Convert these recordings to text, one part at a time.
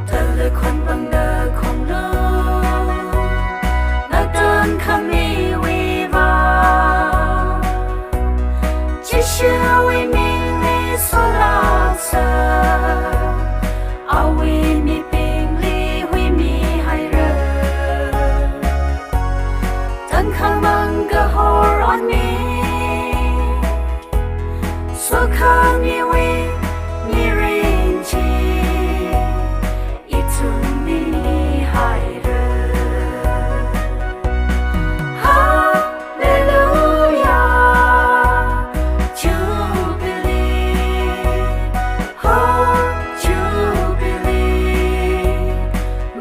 Tallakhon pangda khonglu na dan kami viva chỉ sửa vì mình li sola sa awi mi ping li hui mi hai ra tan khang mang ga hor on mi so khang mi we mi rin chi itu mi hai ra hallelujah Jubilee oh Jubilee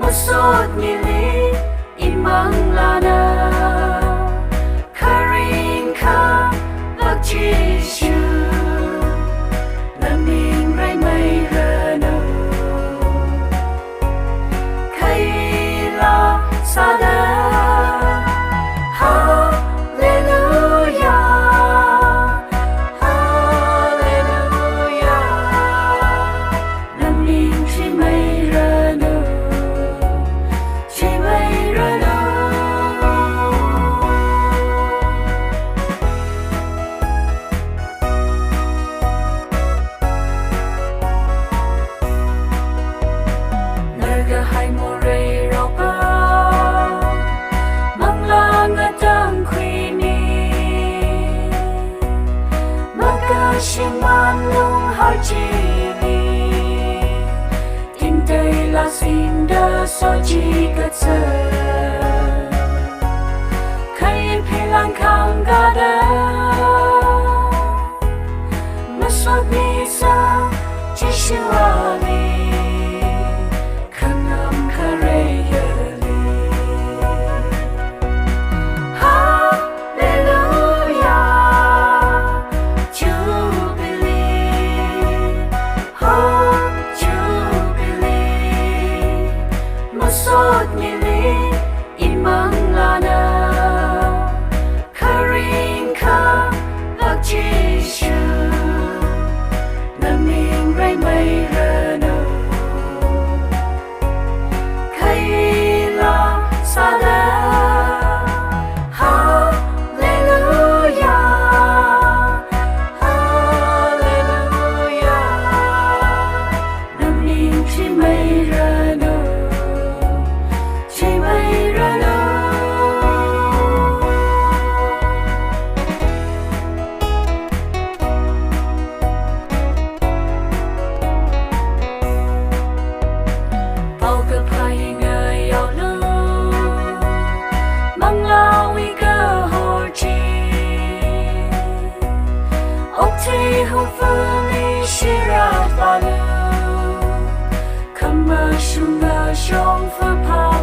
Masot nili imang lana karing ka bak Jishu Laming rai mai rano Kaila sada Hallelujah Hallelujah Laming chi mai rano chi mai rano Nerga hai mo rei ro pa mang la nga dang khui ni Maga shin man Lunghar Jubilee Tin day la sin da so ji ga tsa Kai pi lang kang ga da Masot mi sa Jishu ali Kanam kare yali Hallelujah Jubilee oh Jubilee Masot nili imang lana karing ka bak Jishu Laming rai mai rano Kaila sada Hallelujah Hallelujah Laming chi mai rano chi mai rano Bao cơ phai ngơi yao lu mang la vi cơ hồ chi ốc thi hồng phương li shi ra pha lu khăm mơ shung ngơ shong phơ pa